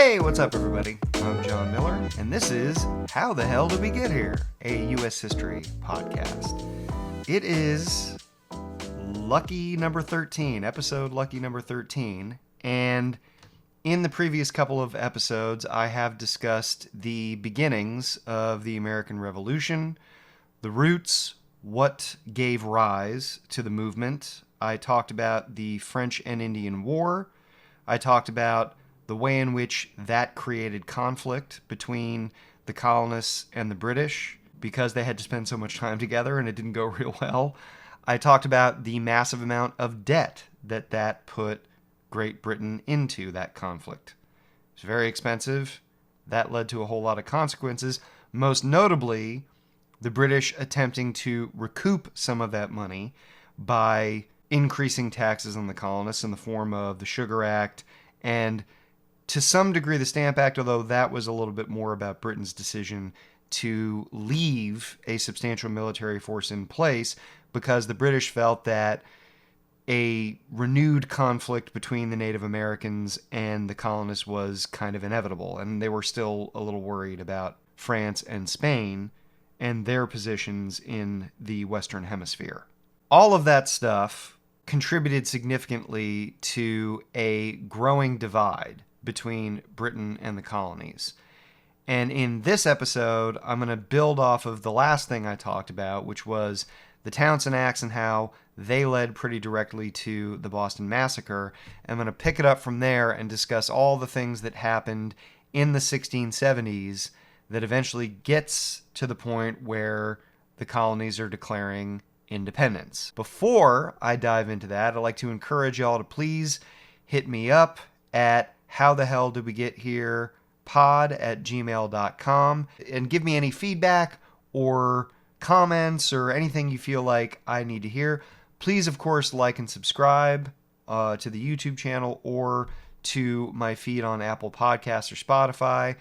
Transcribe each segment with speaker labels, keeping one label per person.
Speaker 1: Hey, what's up, everybody? I'm John Miller, and this is How the Hell Did We Get Here? A U.S. History podcast. It is lucky number 13, episode lucky number 13, and in the previous couple of episodes, I have discussed the beginnings of the American Revolution, the roots, what gave rise to the movement. I talked about the French and Indian War. I talked about the way in which that created conflict between the colonists and the British because they had to spend so much time together and it didn't go real well. I talked about the massive amount of debt that put Great Britain into that conflict. It's very expensive. That led to a whole lot of consequences, most notably the British attempting to recoup some of that money by increasing taxes on the colonists in the form of the Sugar Act and to some degree the Stamp Act, although that was a little bit more about Britain's decision to leave a substantial military force in place because the British felt that a renewed conflict between the Native Americans and the colonists was kind of inevitable, and they were still a little worried about France and Spain and their positions in the Western Hemisphere. All of that stuff contributed significantly to a growing divide between Britain and the colonies. And in this episode, I'm going to build off of the last thing I talked about, which was the Townshend Acts and how they led pretty directly to the Boston Massacre. I'm going to pick it up from there and discuss all the things that happened in the 1670s that eventually gets to the point where the colonies are declaring independence. Before I dive into that, I'd like to encourage y'all to please hit me up at howthehelldiwegetherepod@gmail.com and give me any feedback or comments or anything you feel like I need to hear. Please, of course, like and subscribe to the YouTube channel or to my feed on Apple Podcasts or Spotify.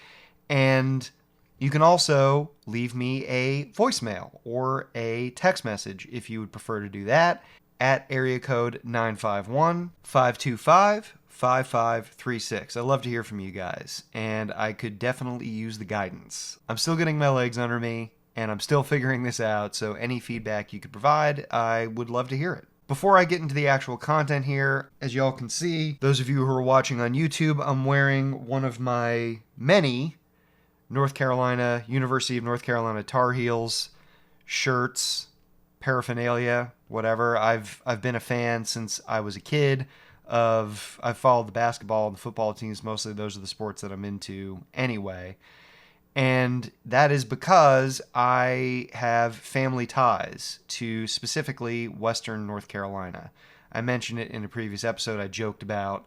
Speaker 1: And you can also leave me a voicemail or a text message if you would prefer to do that at area code 951-525-5536. I love to hear from you guys, and I could definitely use the guidance. I'm still getting my legs under me, and I'm still figuring this out, so any feedback you could provide, I would love to hear it. Before I get into the actual content here, as y'all can see, those of you who are watching on YouTube, I'm wearing one of my many University of North Carolina Tar Heels shirts, paraphernalia, whatever. I've been a fan since I was a kid. I've followed the basketball and the football teams. Mostly those are the sports that I'm into anyway. And that is because I have family ties to specifically Western North Carolina. I mentioned it in a previous episode. I joked about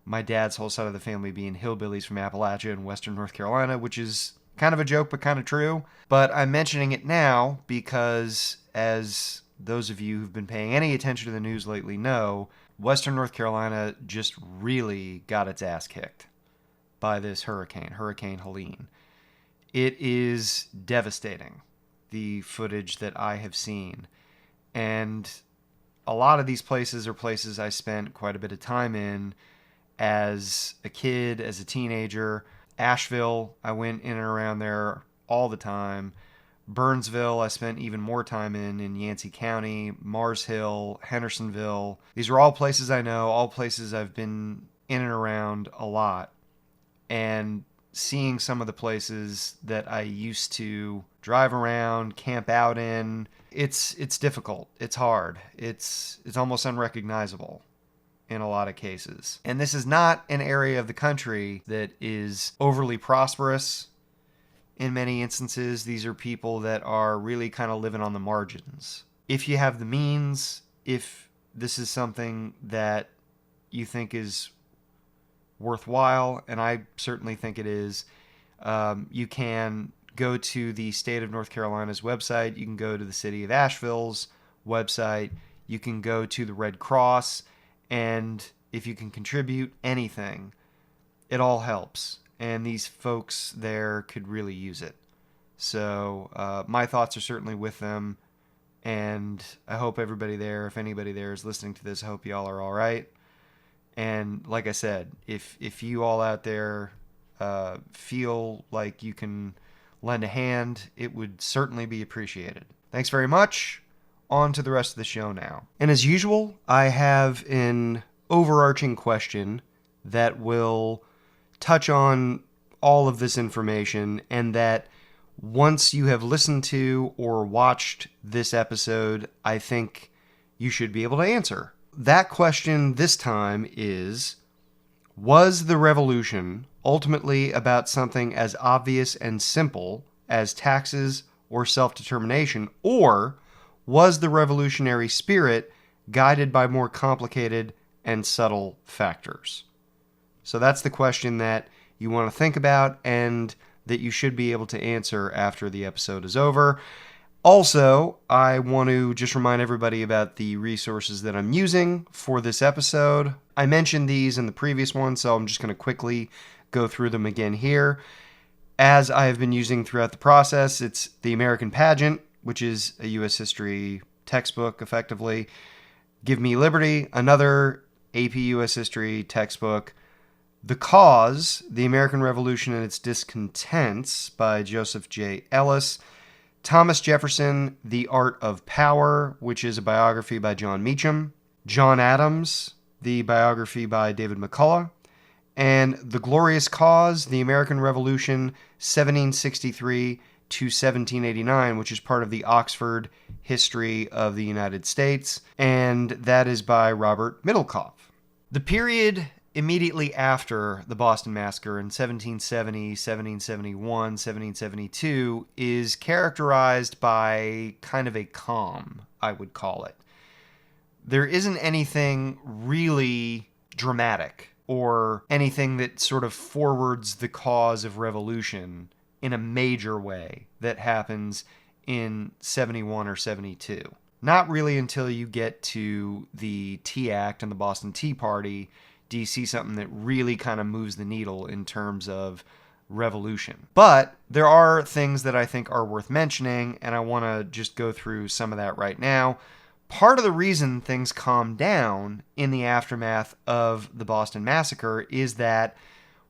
Speaker 1: my dad's whole side of the family being hillbillies from Appalachia and Western North Carolina, which is kind of a joke, but kind of true. But I'm mentioning it now because, as those of you who've been paying any attention to the news lately know, Western North Carolina just really got its ass kicked by this Hurricane Helene. It is devastating, the footage that I have seen. And a lot of these places are places I spent quite a bit of time in as a kid, as a teenager. Asheville, I went in and around there all the time. Burnsville, I spent even more time in Yancey County. Mars Hill, Hendersonville. These are all places I know, all places I've been in and around a lot. And seeing some of the places that I used to drive around, camp out in, it's difficult. It's hard. It's almost unrecognizable in a lot of cases. And this is not an area of the country that is overly prosperous. In many instances, these are people that are really kind of living on the margins. If you have the means, if this is something that you think is worthwhile, and I certainly think it is, you can go to the state of North Carolina's website. You can go to the city of Asheville's website. You can go to the Red Cross. And if you can contribute anything, it all helps. And these folks there could really use it. So my thoughts are certainly with them. And I hope everybody there, if anybody there is listening to this, I hope y'all are all right. And like I said, if you all out there feel like you can lend a hand, it would certainly be appreciated. Thanks very much. On to the rest of the show now. And as usual, I have an overarching question that will touch on all of this information, and that once you have listened to or watched this episode, I think you should be able to answer. That question this time is, was the revolution ultimately about something as obvious and simple as taxes or self-determination, or was the revolutionary spirit guided by more complicated and subtle factors? So that's the question that you want to think about and that you should be able to answer after the episode is over. Also, I want to just remind everybody about the resources that I'm using for this episode. I mentioned these in the previous one, so I'm just going to quickly go through them again here. As I have been using throughout the process, it's The American Pageant, which is a U.S. history textbook, effectively. Give Me Liberty, another AP U.S. history textbook. The Cause, The American Revolution and Its Discontents by Joseph J. Ellis. Thomas Jefferson, The Art of Power, which is a biography by John Meacham. John Adams, the biography by David McCullough. And The Glorious Cause, The American Revolution, 1763 to 1789, which is part of the Oxford History of the United States, and that is by Robert Middlecoff. The period immediately after the Boston Massacre in 1770, 1771, 1772 is characterized by kind of a calm, I would call it. There isn't anything really dramatic or anything that sort of forwards the cause of revolution in a major way that happens in 71 or 72. Not really until you get to the Tea Act and the Boston Tea Party do you see something that really kind of moves the needle in terms of revolution. But there are things that I think are worth mentioning, and I want to just go through some of that right now. Part of the reason things calmed down in the aftermath of the Boston Massacre is that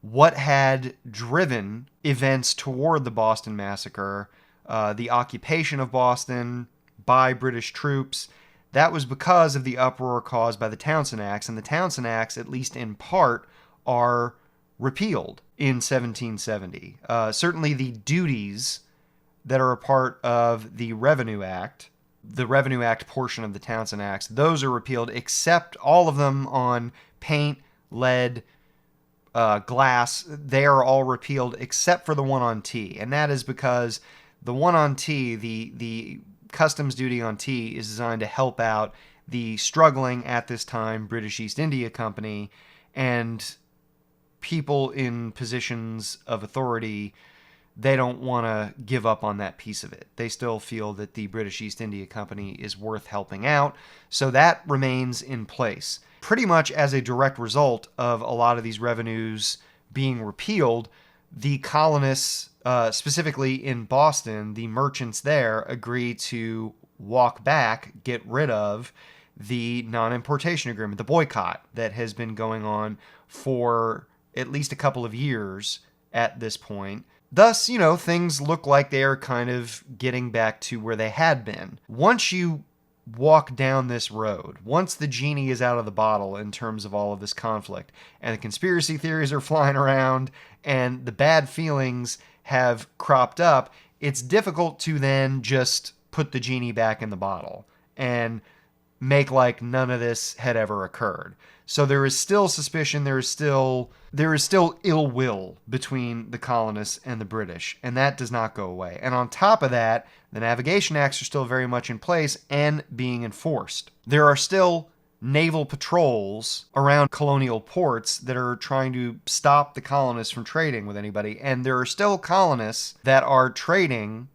Speaker 1: what had driven events toward the Boston Massacre, the occupation of Boston by British troops, that was because of the uproar caused by the Townshend Acts. And the Townshend Acts, at least in part, are repealed in 1770. Certainly the duties that are a part of the Revenue Act, the Revenue Act portion of the Townshend Acts, those are repealed, except all of them on paint, lead, glass. They are all repealed except for the one on tea. And that is because the one on tea, the customs duty on tea, is designed to help out the struggling, at this time, British East India Company, and people in positions of authority. They don't want to give up on that piece of it. They still feel that the British East India Company is worth helping out, so that remains in place. Pretty much as a direct result of a lot of these revenues being repealed, the colonists, specifically in Boston, the merchants there agree to walk back, get rid of the non-importation agreement, the boycott that has been going on for at least a couple of years at this point. Thus, things look like they are kind of getting back to where they had been. Once you walk down this road, once the genie is out of the bottle in terms of all of this conflict, and the conspiracy theories are flying around, and the bad feelings have cropped up, it's difficult to then just put the genie back in the bottle and make like none of this had ever occurred. So there is still suspicion, there is still ill will between the colonists and the British, and that does not go away. And on top of that, the Navigation Acts are still very much in place and being enforced. There are still naval patrols around colonial ports that are trying to stop the colonists from trading with anybody, and there are still colonists that are trading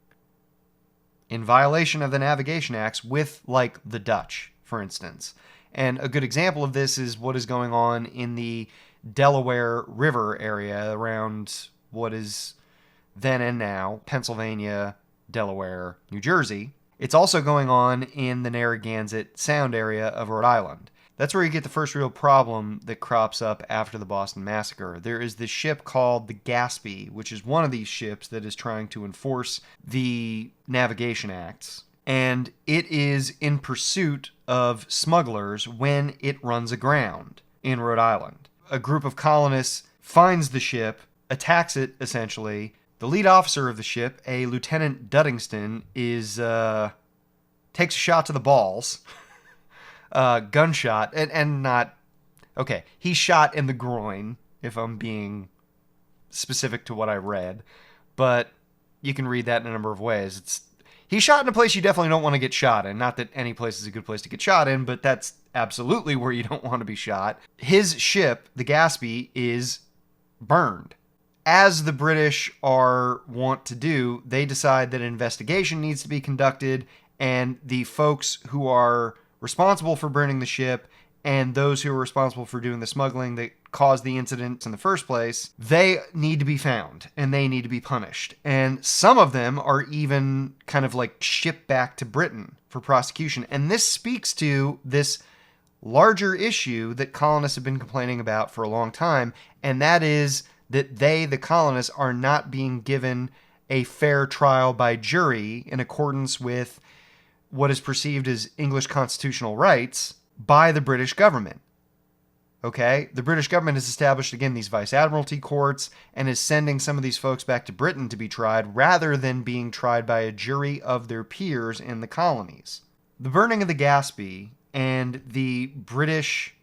Speaker 1: in violation of the Navigation Acts with, like, the Dutch, for instance. And a good example of this is what is going on in the Delaware River area around what is then and now Pennsylvania, Delaware, New Jersey. It's also going on in the Narragansett Sound area of Rhode Island. That's where you get the first real problem that crops up after the Boston Massacre. There is this ship called the Gaspee, which is one of these ships that is trying to enforce the Navigation Acts. And it is in pursuit of smugglers when it runs aground in Rhode Island. A group of colonists finds the ship, attacks it essentially. The lead officer of the ship, a Lieutenant Duddingston, takes a shot to the balls. Gunshot, and not... Okay, he's shot in the groin, if I'm being specific to what I read. But you can read that in a number of ways. He's shot in a place you definitely don't want to get shot in. Not that any place is a good place to get shot in, but that's absolutely where you don't want to be shot. His ship, the Gaspee, is burned. As the British are wont to do, they decide that an investigation needs to be conducted, and the folks who are responsible for burning the ship and those who are responsible for doing the smuggling that caused the incident in the first place, they need to be found and they need to be punished. And some of them are even kind of like shipped back to Britain for prosecution. And this speaks to this larger issue that colonists have been complaining about for a long time, and that is that they, the colonists, are not being given a fair trial by jury in accordance with what is perceived as English constitutional rights by the British government. Okay? The British government has established, again, these vice admiralty courts and is sending some of these folks back to Britain to be tried rather than being tried by a jury of their peers in the colonies. The burning of the Gaspee and the British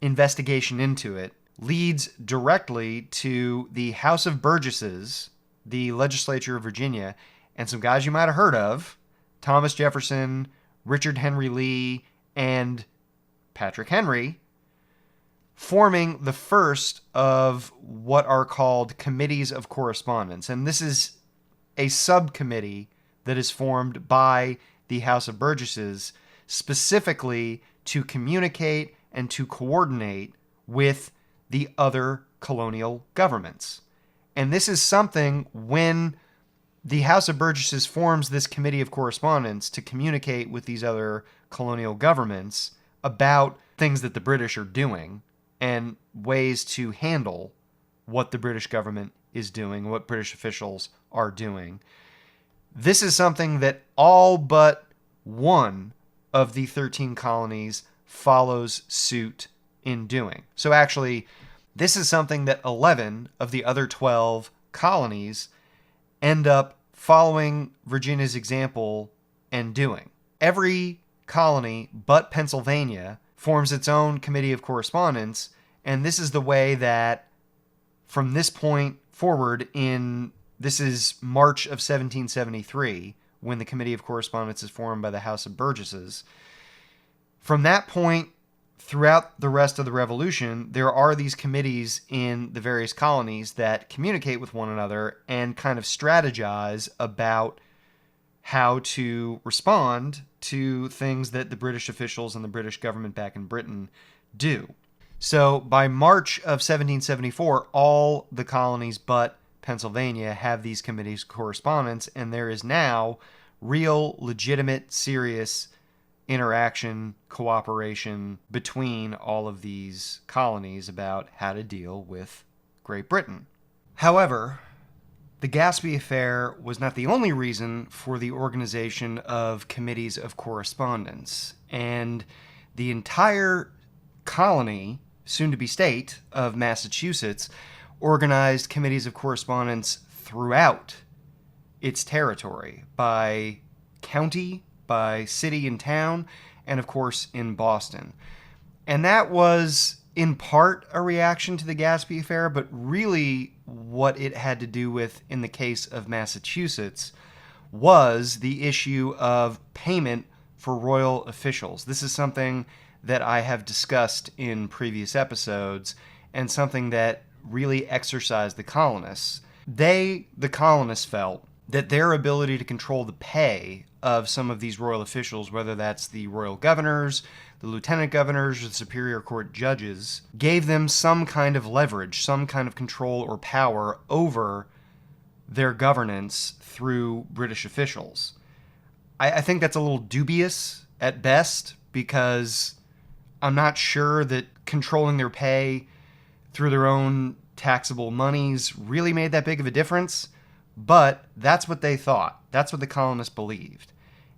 Speaker 1: investigation into it leads directly to the House of Burgesses, the legislature of Virginia, and some guys you might have heard of, Thomas Jefferson, Richard Henry Lee, and Patrick Henry, forming the first of what are called committees of correspondence. And this is a subcommittee that is formed by the House of Burgesses specifically to communicate and to coordinate with the other colonial governments. And this is something when the House of Burgesses forms this committee of correspondence to communicate with these other colonial governments about things that the British are doing and ways to handle what the British government is doing, what British officials are doing. This is something that all but one of the 13 colonies follows suit in doing. So actually, this is something that 11 of the other 12 colonies end up following Virginia's example and doing. Every colony but Pennsylvania forms its own committee of correspondence, and this is the way that from this point forward this is March of 1773 when the committee of correspondence is formed by the House of Burgesses. From that point throughout the rest of the Revolution, there are these committees in the various colonies that communicate with one another and kind of strategize about how to respond to things that the British officials and the British government back in Britain do. So by March of 1774, all the colonies but Pennsylvania have these committees of correspondence, and there is now real, legitimate, serious interaction, cooperation between all of these colonies about how to deal with Great Britain. However, the Gaspee affair was not the only reason for the organization of committees of correspondence, and the entire colony, soon to be state, of Massachusetts organized committees of correspondence throughout its territory by county, by city and town, and of course in Boston. And that was in part a reaction to the Gaspee affair, but really what it had to do with in the case of Massachusetts was the issue of payment for royal officials. This is something that I have discussed in previous episodes and something that really exercised the colonists. The colonists, felt that their ability to control the pay of some of these royal officials, whether that's the royal governors, the lieutenant governors, or the superior court judges, gave them some kind of leverage, some kind of control or power over their governance through British officials. I think that's a little dubious at best, because I'm not sure that controlling their pay through their own taxable monies really made that big of a difference, but that's what they thought. That's what the colonists believed.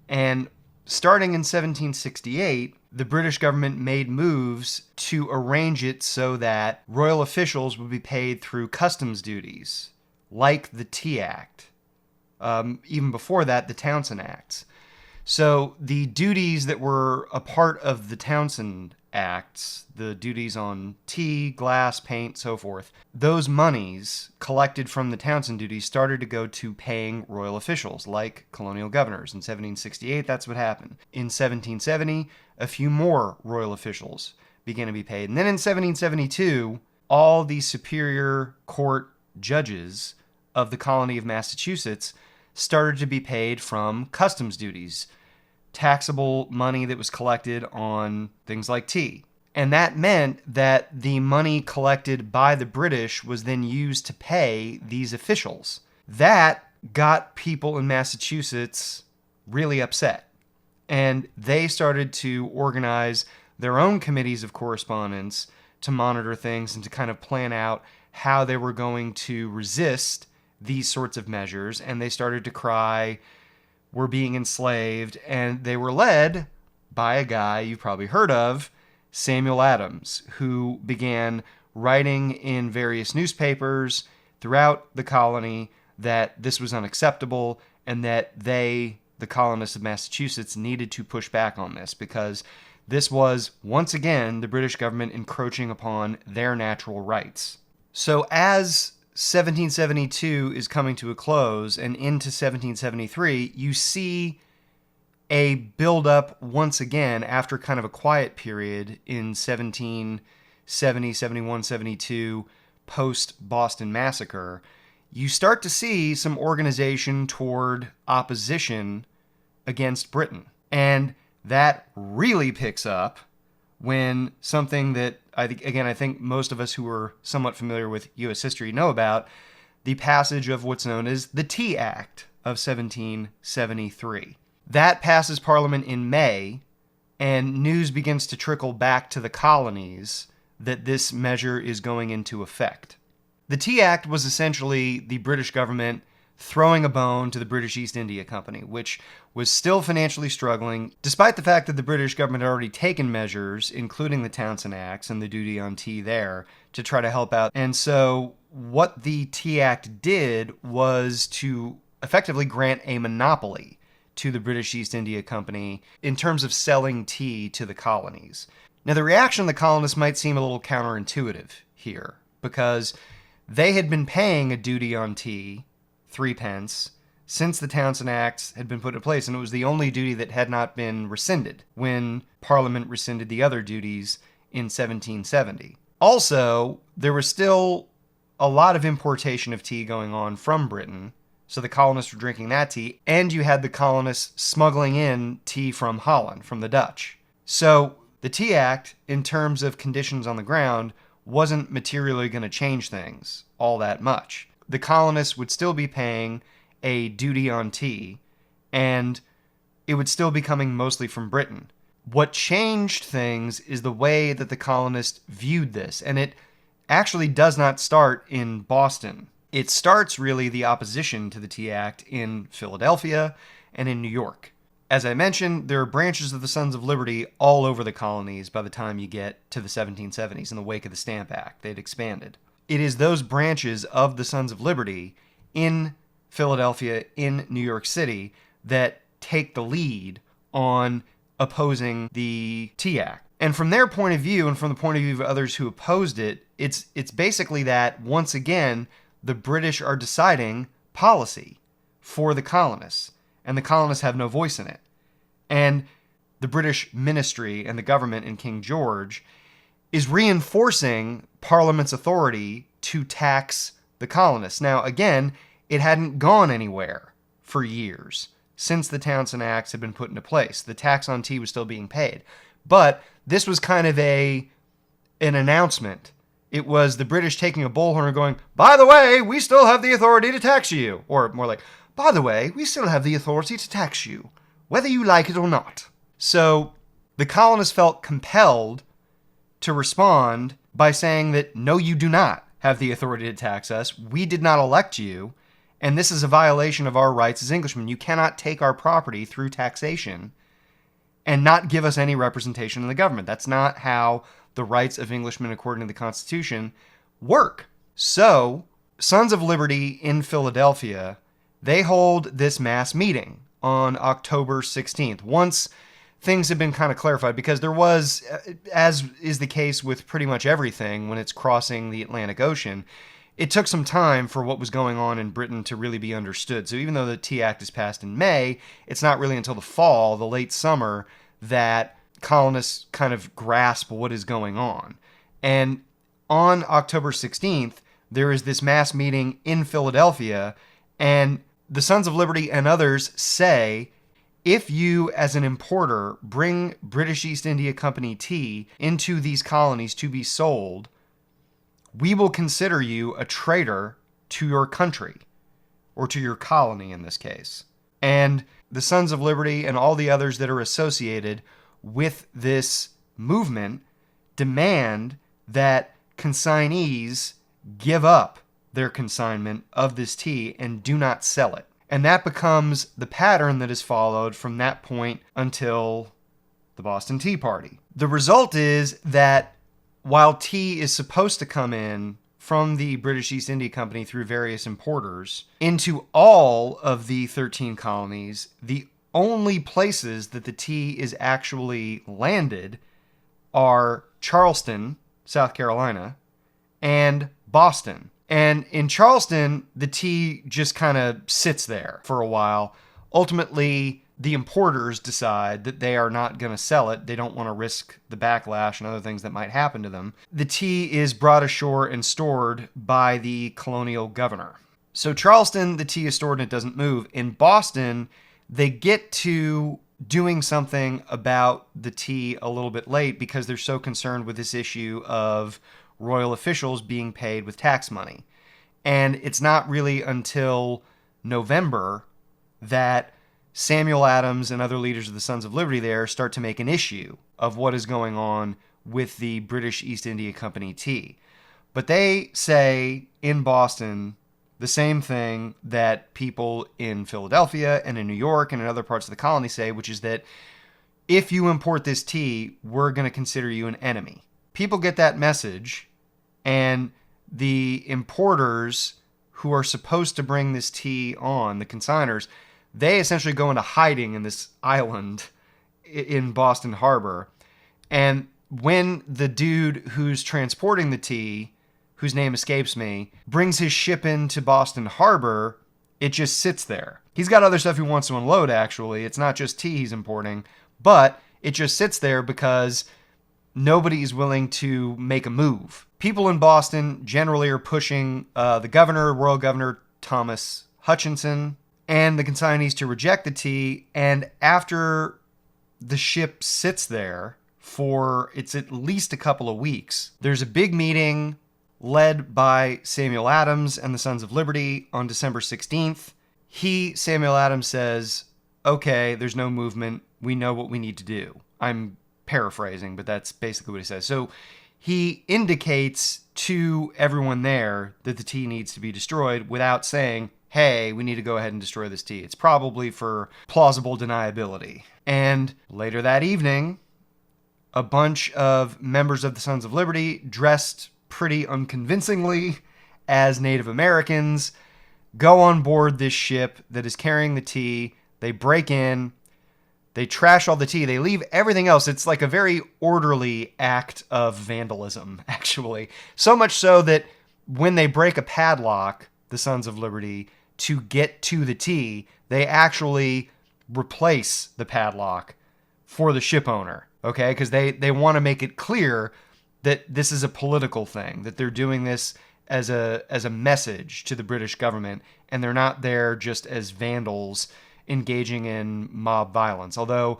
Speaker 1: And starting in 1768, the British government made moves to arrange it so that royal officials would be paid through customs duties, like the Tea Act. Even before that, the Townshend Acts. So the duties that were a part of the Townshend Acts, the duties on tea, glass, paint, so forth, those monies collected from the Townshend duties started to go to paying royal officials, like colonial governors. In 1768, that's what happened. In 1770, a few more royal officials began to be paid. And then in 1772, all the superior court judges of the colony of Massachusetts started to be paid from customs duties, taxable money that was collected on things like tea. And that meant that the money collected by the British was then used to pay these officials. That got people in Massachusetts really upset. And they started to organize their own committees of correspondence to monitor things and to kind of plan out how they were going to resist these sorts of measures. And they started to cry, "We're being enslaved." And they were led by a guy you've probably heard of, Samuel Adams, who began writing in various newspapers throughout the colony that this was unacceptable and that they, the colonists of Massachusetts, needed to push back on this because this was, once again, the British government encroaching upon their natural rights. So as 1772 is coming to a close and into 1773, you see a build-up once again after kind of a quiet period in 1770, 71, 72, post-Boston Massacre. You start to see some organization toward opposition against Britain. And that really picks up when something that I think most of us who are somewhat familiar with U.S. history know about, the passage of what's known as the Tea Act of 1773. That passes Parliament in May, and news begins to trickle back to the colonies that this measure is going into effect. The Tea Act was essentially the British government throwing a bone to the British East India Company, which was still financially struggling, despite the fact that the British government had already taken measures, including the Townshend Acts and the duty on tea there, to try to help out. And so what the Tea Act did was to effectively grant a monopoly to the British East India Company in terms of selling tea to the colonies. Now, the reaction of the colonists might seem a little counterintuitive here, because they had been paying a duty on tea, 3 pence, since the Townshend Acts had been put in place, and it was the only duty that had not been rescinded when Parliament rescinded the other duties in 1770. Also, there was still a lot of importation of tea going on from Britain, so the colonists were drinking that tea, and you had the colonists smuggling in tea from Holland, from the Dutch. So the Tea Act, in terms of conditions on the ground, wasn't materially going to change things all that much. The colonists would still be paying a duty on tea, and it would still be coming mostly from Britain. What changed things is the way that the colonists viewed this, and it actually does not start in Boston. It starts, really, the opposition to the Tea Act in Philadelphia and in New York. As I mentioned, there are branches of the Sons of Liberty all over the colonies by the time you get to the 1770s in the wake of the Stamp Act. They'd expanded. It is those branches of the Sons of Liberty in Philadelphia, in New York City, that take the lead on opposing the Tea Act. And from their point of view, and from the point of view of others who opposed it, it's basically that, once again, the British are deciding policy for the colonists, and the colonists have no voice in it. And the British ministry and the government in King George is reinforcing Parliament's authority to tax the colonists. Now, again, it hadn't gone anywhere for years since the Townshend Acts had been put into place. The tax on tea was still being paid. But this was kind of an announcement. It was the British taking a bullhorn and going, "By the way, we still have the authority to tax you." Or more like, "By the way, we still have the authority to tax you, whether you like it or not." So the colonists felt compelled to respond by saying that, no, you do not have the authority to tax us. We did not elect you, and this is a violation of our rights as Englishmen. You cannot take our property through taxation and not give us any representation in the government. That's not how the rights of Englishmen, according to the Constitution, work. So, Sons of Liberty in Philadelphia, they hold this mass meeting on October 16th. Once things have been kind of clarified, because there was, as is the case with pretty much everything when it's crossing the Atlantic Ocean, it took some time for what was going on in Britain to really be understood. So even though the Tea Act is passed in May, it's not really until the fall, the late summer, that colonists kind of grasp what is going on. And on October 16th, there is this mass meeting in Philadelphia, and the Sons of Liberty and others say, if you, as an importer, bring British East India Company tea into these colonies to be sold, we will consider you a traitor to your country, or to your colony in this case. And the Sons of Liberty and all the others that are associated with this movement demand that consignees give up their consignment of this tea and do not sell it. And that becomes the pattern that is followed from that point until the Boston Tea Party. The result is that while tea is supposed to come in from the British East India Company through various importers into all of the 13 colonies, the only places that the tea is actually landed are Charleston, South Carolina, and Boston. And in Charleston, the tea just kind of sits there for a while. Ultimately, the importers decide that they are not going to sell it. They don't want to risk the backlash and other things that might happen to them. The tea is brought ashore and stored by the colonial governor. So Charleston, the tea is stored and it doesn't move. In Boston, they get to doing something about the tea a little bit late because they're so concerned with this issue of royal officials being paid with tax money. And it's not really until November that Samuel Adams and other leaders of the Sons of Liberty there start to make an issue of what is going on with the British East India Company tea. But they say in Boston the same thing that people in Philadelphia and in New York and in other parts of the colony say, which is that if you import this tea, we're going to consider you an enemy. People get that message, and the importers who are supposed to bring this tea on, the consigners, they essentially go into hiding in this island in Boston Harbor. And when the dude who's transporting the tea, whose name escapes me, brings his ship into Boston Harbor, it just sits there. He's got other stuff he wants to unload, actually. It's not just tea he's importing, but it just sits there because nobody's willing to make a move. People in Boston generally are pushing the governor, Royal Governor Thomas Hutchinson, and the consignees to reject the tea. And after the ship sits there for, it's at least a couple of weeks, there's a big meeting led by Samuel Adams and the Sons of Liberty on December 16th. Samuel Adams, says, okay, there's no movement. We know what we need to do. I'm paraphrasing, but that's basically what he says. So he indicates to everyone there that the tea needs to be destroyed without saying, hey, we need to go ahead and destroy this tea. It's probably for plausible deniability. And later that evening, a bunch of members of the Sons of Liberty, dressed pretty unconvincingly as Native Americans, go on board this ship that is carrying the tea. They break in, they trash all the tea, they leave everything else. It's like a very orderly act of vandalism, actually. So much so that when they break a padlock, the Sons of Liberty, to get to the tea, they actually replace the padlock for the ship owner, okay? Because they want to make it clear that this is a political thing, that they're doing this as a message to the British government, and they're not there just as vandals engaging in mob violence. Although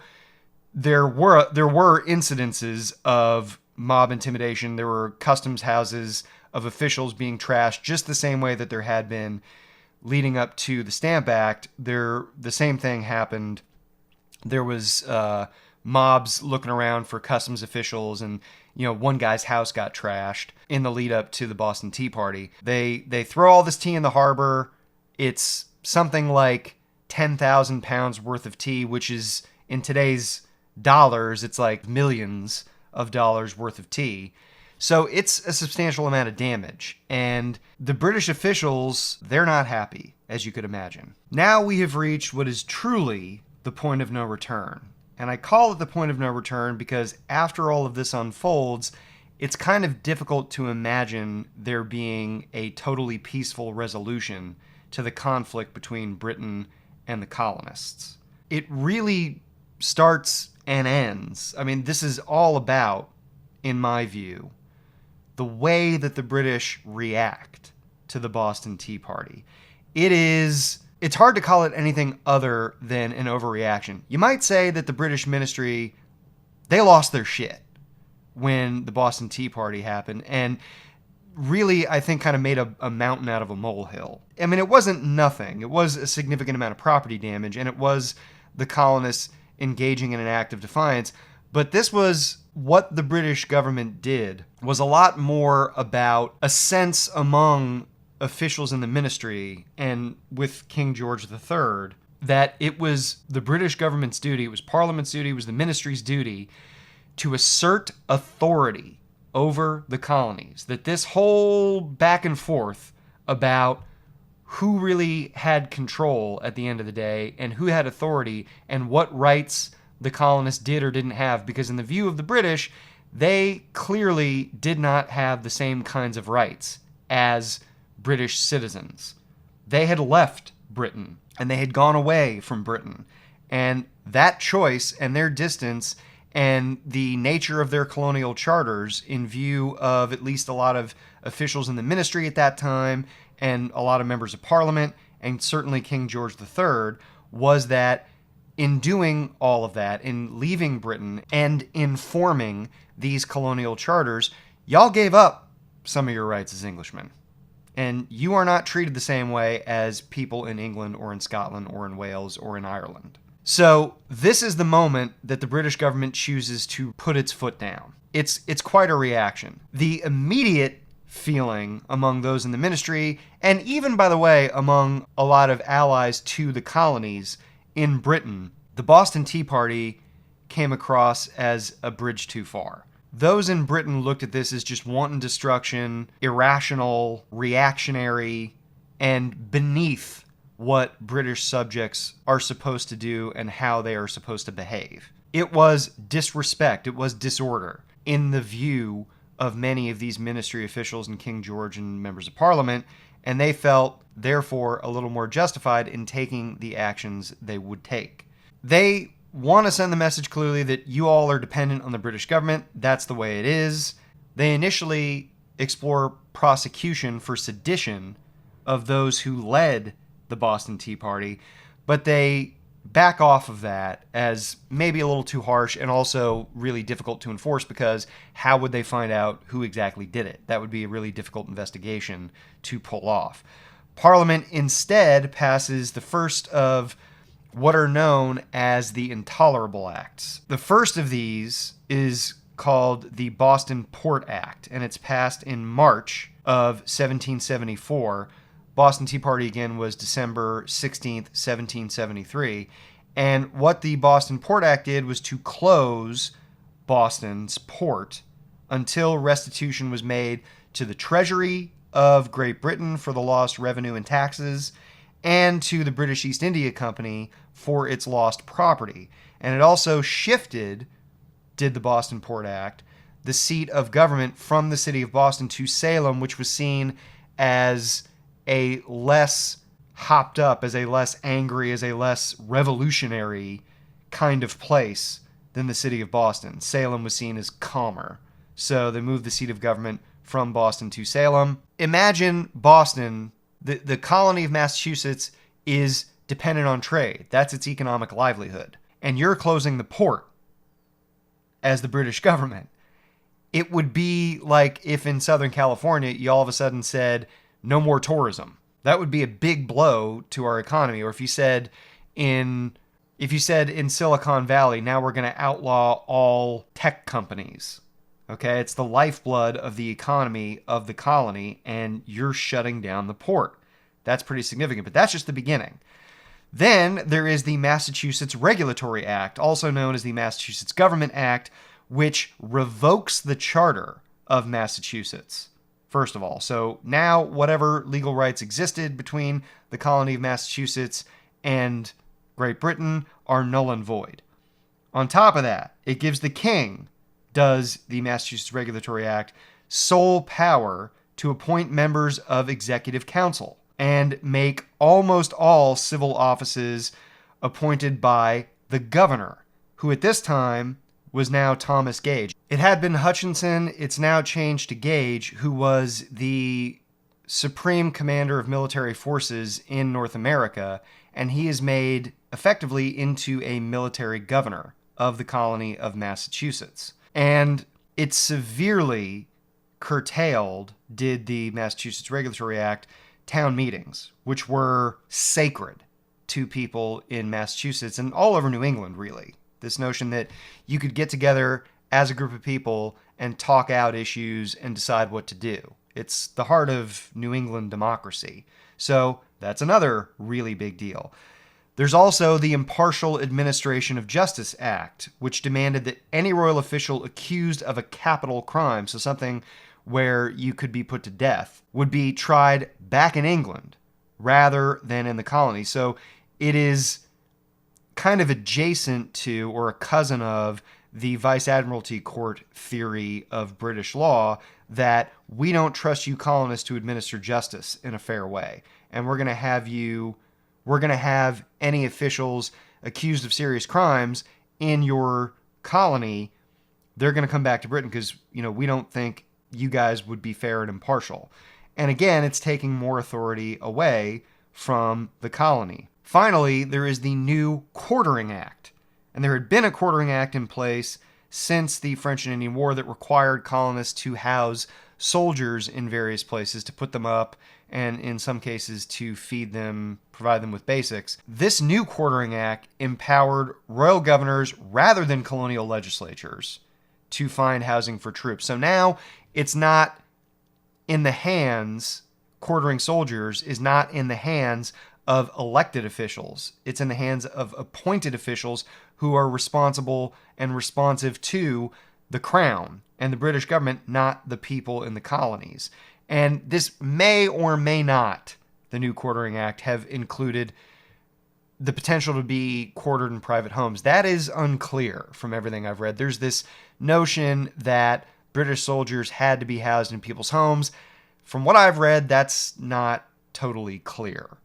Speaker 1: there were incidences of mob intimidation. There were customs houses of officials being trashed just the same way that there had been leading up to the Stamp Act. The same thing happened. There was mobs looking around for customs officials, and one guy's house got trashed in the lead up to the Boston Tea Party. They throw all this tea in the harbor. It's something like 10,000 pounds worth of tea, which is, in today's dollars, it's like millions of dollars worth of tea. So it's a substantial amount of damage. And the British officials, they're not happy, as you could imagine. Now we have reached what is truly the point of no return. And I call it the point of no return because after all of this unfolds, it's kind of difficult to imagine there being a totally peaceful resolution to the conflict between Britain and the colonists. It really starts and ends. I mean, this is all about, in my view, the way that the British react to the Boston Tea Party. It's hard to call it anything other than an overreaction. You might say that the British ministry, they lost their shit when the Boston Tea Party happened, and really, I think, kind of made a mountain out of a molehill. I mean, it wasn't nothing. It was a significant amount of property damage, and it was the colonists engaging in an act of defiance. But this was what the British government did was a lot more about a sense among officials in the ministry and with King George III that it was the British government's duty, it was Parliament's duty, it was the ministry's duty to assert authority over the colonies. That this whole back and forth about who really had control at the end of the day and who had authority and what rights the colonists did or didn't have, because in the view of the British, they clearly did not have the same kinds of rights as British citizens. They had left Britain and they had gone away from Britain. And that choice and their distance and the nature of their colonial charters, in view of at least a lot of officials in the ministry at that time and a lot of members of Parliament and certainly King George III, was that in doing all of that, in leaving Britain and in forming these colonial charters, y'all gave up some of your rights as Englishmen. And you are not treated the same way as people in England or in Scotland or in Wales or in Ireland. So this is the moment that the British government chooses to put its foot down. It's quite a reaction. The immediate feeling among those in the ministry, and even, by the way, among a lot of allies to the colonies in Britain, the Boston Tea Party came across as a bridge too far. Those in Britain looked at this as just wanton destruction, irrational, reactionary, and beneath what British subjects are supposed to do and how they are supposed to behave. It was disrespect, it was disorder in the view of many of these ministry officials and King George and members of Parliament, and they felt, therefore, a little more justified in taking the actions they would take. They want to send the message clearly that you all are dependent on the British government. That's the way it is. They initially explore prosecution for sedition of those who led the Boston Tea Party, but they back off of that as maybe a little too harsh and also really difficult to enforce, because how would they find out who exactly did it? That would be a really difficult investigation to pull off. Parliament instead passes the first of what are known as the Intolerable Acts. The first of these is called the Boston Port Act, and it's passed in March of 1774. Boston Tea Party, again, was December 16th, 1773. And what the Boston Port Act did was to close Boston's port until restitution was made to the Treasury of Great Britain for the lost revenue and taxes, and to the British East India Company for its lost property. And it also shifted, did the Boston Port Act, the seat of government from the city of Boston to Salem, which was seen as a less hopped up, as a less angry, as a less revolutionary kind of place than the city of Boston. Salem was seen as calmer. So they moved the seat of government from Boston to Salem. Imagine Boston, the colony of Massachusetts, is dependent on trade. That's its economic livelihood. And you're closing the port as the British government. It would be like if in Southern California you all of a sudden said, no more tourism. That would be a big blow to our economy. Or if you said in Silicon Valley, now we're going to outlaw all tech companies. Okay, it's the lifeblood of the economy of the colony, and you're shutting down the port. That's pretty significant, but that's just the beginning. Then there is the Massachusetts Regulatory Act, also known as the Massachusetts Government Act, which revokes the charter of Massachusetts, first of all. So now whatever legal rights existed between the colony of Massachusetts and Great Britain are null and void. On top of that, it gives the king, does the Massachusetts Regulatory Act, sole power to appoint members of executive council and make almost all civil offices appointed by the governor, who at this time was now Thomas Gage. It had been Hutchinson, it's now changed to Gage, who was the supreme commander of military forces in North America, and he is made effectively into a military governor of the colony of Massachusetts. And it severely curtailed, did the Massachusetts Regulatory Act, town meetings, which were sacred to people in Massachusetts and all over New England, really. This notion that you could get together as a group of people and talk out issues and decide what to do. It's the heart of New England democracy. So that's another really big deal. There's also the Impartial Administration of Justice Act, which demanded that any royal official accused of a capital crime, so something where you could be put to death, would be tried back in England rather than in the colony. So it is kind of adjacent to, or a cousin of, the Vice Admiralty Court theory of British law that we don't trust you colonists to administer justice in a fair way. And we're going to have any officials accused of serious crimes in your colony, they're going to come back to Britain because, we don't think you guys would be fair and impartial. And again, it's taking more authority away from the colony. Finally, there is the new Quartering Act. And there had been a Quartering Act in place since the French and Indian War that required colonists to house soldiers in various places, to put them up, and in some cases to feed them, provide them with basics. This new Quartering Act empowered royal governors rather than colonial legislatures to find housing for troops. So now it's not in the hands, quartering soldiers is not in the hands of elected officials. It's in the hands of appointed officials who are responsible and responsive to the crown and the British government, not the people in the colonies. And this may or may not, the new Quartering Act, have included the potential to be quartered in private homes. That is unclear from everything I've read. There's this notion that British soldiers had to be housed in people's homes. From what I've read, that's not totally clear.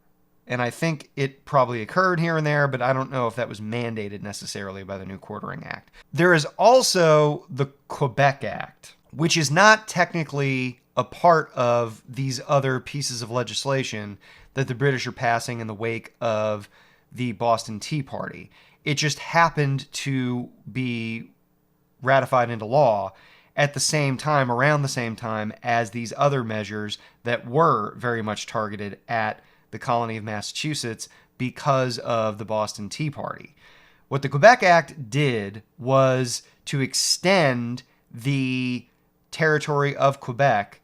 Speaker 1: And I think it probably occurred here and there, but I don't know if that was mandated necessarily by the new Quartering Act. There is also the Quebec Act, which is not technically a part of these other pieces of legislation that the British are passing in the wake of the Boston Tea Party. It just happened to be ratified into law at the same time, around the same time as these other measures that were very much targeted at the colony of Massachusetts because of the Boston Tea Party. What the Quebec Act did was to extend the territory of Quebec,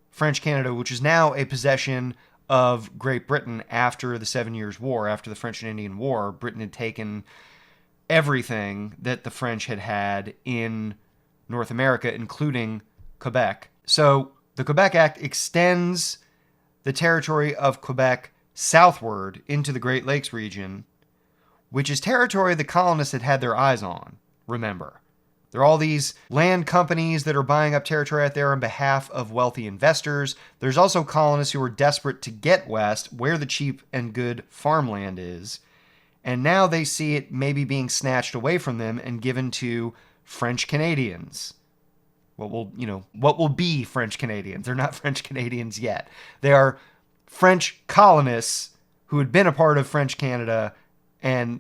Speaker 1: French Canada, which is now a possession of Great Britain after the 7 Years' War, after the French and Indian War. Britain had taken everything that the French had in North America, including Quebec. So the Quebec Act extends the territory of Quebec southward into the Great Lakes region, which is territory the colonists had their eyes on, remember. There are all these land companies that are buying up territory out there on behalf of wealthy investors. There's also colonists who are desperate to get west, where the cheap and good farmland is. And now they see it maybe being snatched away from them and given to French Canadians. What will be French Canadians? They're not French Canadians yet. They are French colonists who had been a part of French Canada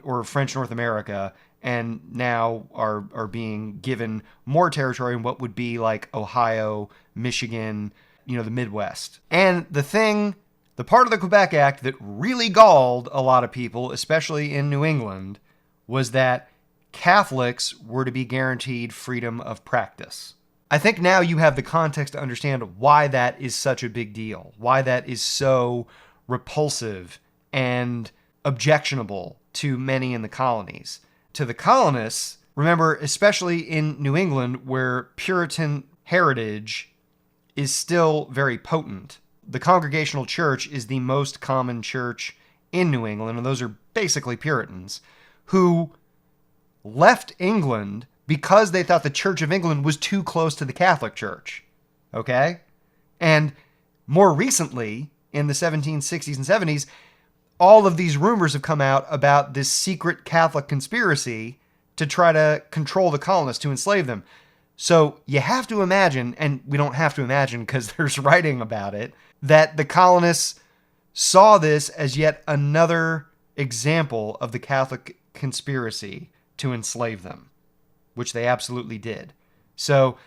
Speaker 1: or French North America, and now are being given more territory in what would be like Ohio, Michigan, the Midwest. And the part of the Quebec Act that really galled a lot of people, especially in New England, was that Catholics were to be guaranteed freedom of practice. I think now you have the context to understand why that is such a big deal, why that is so repulsive and objectionable to many in the colonies. To the colonists, remember, especially in New England, where Puritan heritage is still very potent, the Congregational Church is the most common church in New England, and those are basically Puritans, who left England because they thought the Church of England was too close to the Catholic Church. Okay? And more recently, in the 1760s and 70s, all of these rumors have come out about this secret Catholic conspiracy to try to control the colonists, to enslave them. So you have to imagine, and we don't have to imagine because there's writing about it, that the colonists saw this as yet another example of the Catholic conspiracy to enslave them, which they absolutely did. So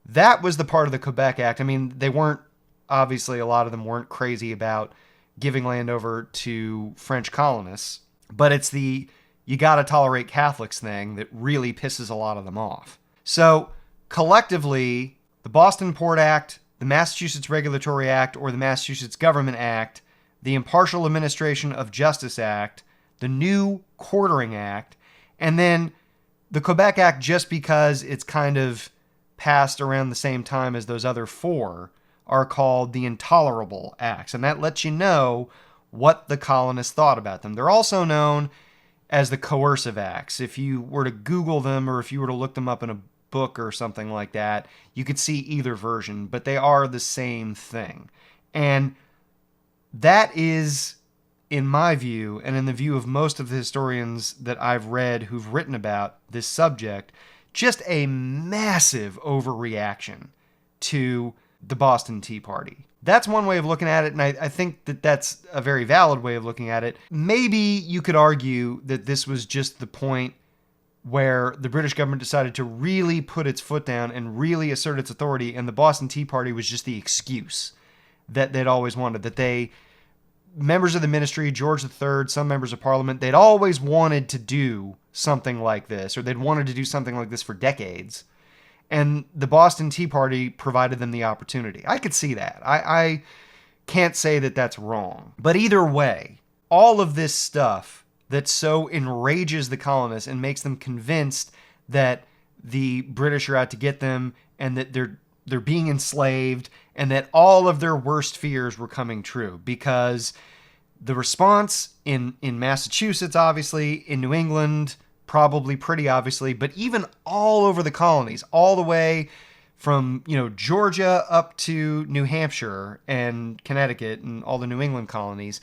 Speaker 1: that was the part of the Quebec Act. I mean, they weren't, obviously a lot of them weren't crazy about giving land over to French colonists, but it's the you gotta tolerate Catholics thing that really pisses a lot of them off. So collectively, the Boston Port Act, the Massachusetts Regulatory Act, or the Massachusetts Government Act, the Impartial Administration of Justice Act, the New Quartering Act, and then the Quebec Act, just because it's kind of passed around the same time as those other four, are called the Intolerable Acts. And that lets you know what the colonists thought about them. They're also known as the Coercive Acts. If you were to Google them, or if you were to look them up in a book or something like that, you could see either version, but they are the same thing. And that is, in my view, and in the view of most of the historians that I've read who've written about this subject, just a massive overreaction to the Boston Tea Party. That's one way of looking at it, and I think that that's a very valid way of looking at it. Maybe you could argue that this was just the point where the British government decided to really put its foot down and really assert its authority, and the Boston Tea Party was just the excuse that they'd always wanted. That they, members of the ministry, George III, some members of parliament, they'd always wanted to do something like this, or they'd wanted to do something like this for decades. And the Boston Tea Party provided them the opportunity. I could see that. I can't say that that's wrong. But either way, all of this stuff that so enrages the colonists and makes them convinced that the British are out to get them and that they're being enslaved and that all of their worst fears were coming true, because the response in Massachusetts, obviously, in New England, probably pretty obviously, but even all over the colonies, all the way from, Georgia up to New Hampshire and Connecticut and all the New England colonies,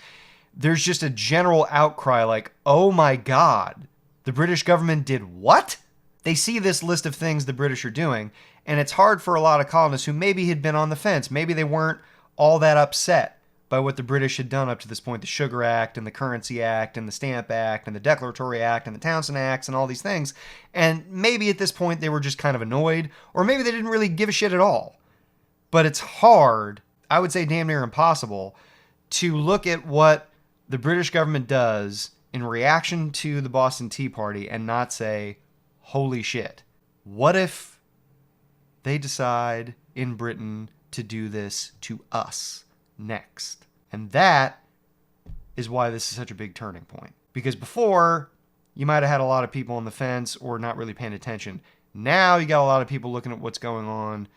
Speaker 1: there's just a general outcry like, oh my God, the British government did what? They see this list of things the British are doing, and it's hard for a lot of colonists who maybe had been on the fence. Maybe they weren't all that upset by what the British had done up to this point, the Sugar Act and the Currency Act and the Stamp Act and the Declaratory Act and the Townshend Acts and all these things. And maybe at this point they were just kind of annoyed, or maybe they didn't really give a shit at all. But it's hard, I would say damn near impossible, to look at what the British government does in reaction to the Boston Tea Party and not say, holy shit, what if they decide in Britain to do this to us next? And that is why this is such a big turning point. Because before, you might have had a lot of people on the fence or not really paying attention. Now you got a lot of people looking at what's going on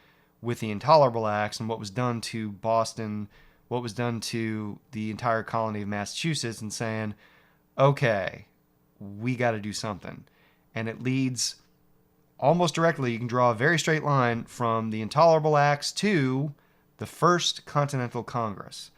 Speaker 1: with the Intolerable Acts and what was done to Boston, what was done to the entire colony of Massachusetts, and saying, okay, we got to do something. And it leads almost directly, you can draw a very straight line from the Intolerable Acts to the First Continental Congress.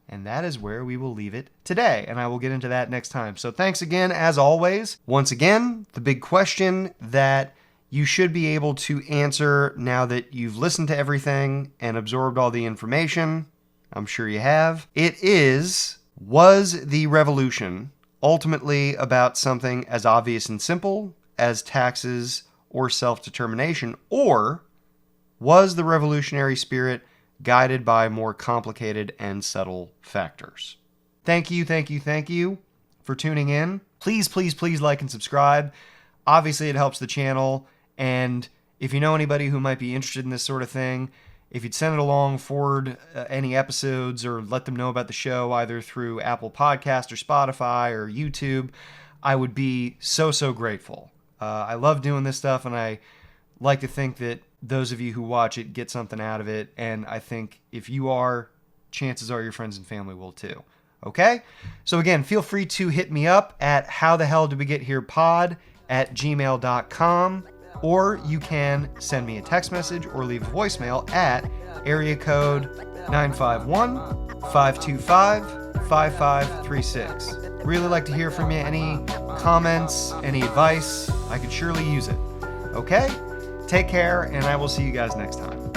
Speaker 1: And that is where we will leave it today, and I will get into that next time. So thanks again, as always. Once again, the big question that you should be able to answer now that you've listened to everything and absorbed all the information, I'm sure you have, it is, was the revolution ultimately about something as obvious and simple as taxes or self-determination, or was the revolutionary spirit guided by more complicated and subtle factors? Thank you for tuning in. Please like and subscribe. Obviously, it helps the channel, and if you know anybody who might be interested in this sort of thing, if you'd send it along, forward any episodes, or let them know about the show either through Apple Podcast or Spotify or YouTube, I would be so grateful. I love doing this stuff, and I like to think that those of you who watch it get something out of it, and I think if you are, chances are your friends and family will too. Okay? So again, feel free to hit me up at howthehelldiwegetherepod@gmail.com, or you can send me a text message or leave a voicemail at area code 951-525-5536. Really like to hear from you. Any comments, any advice, I could surely use it. Okay? Take care, and I will see you guys next time.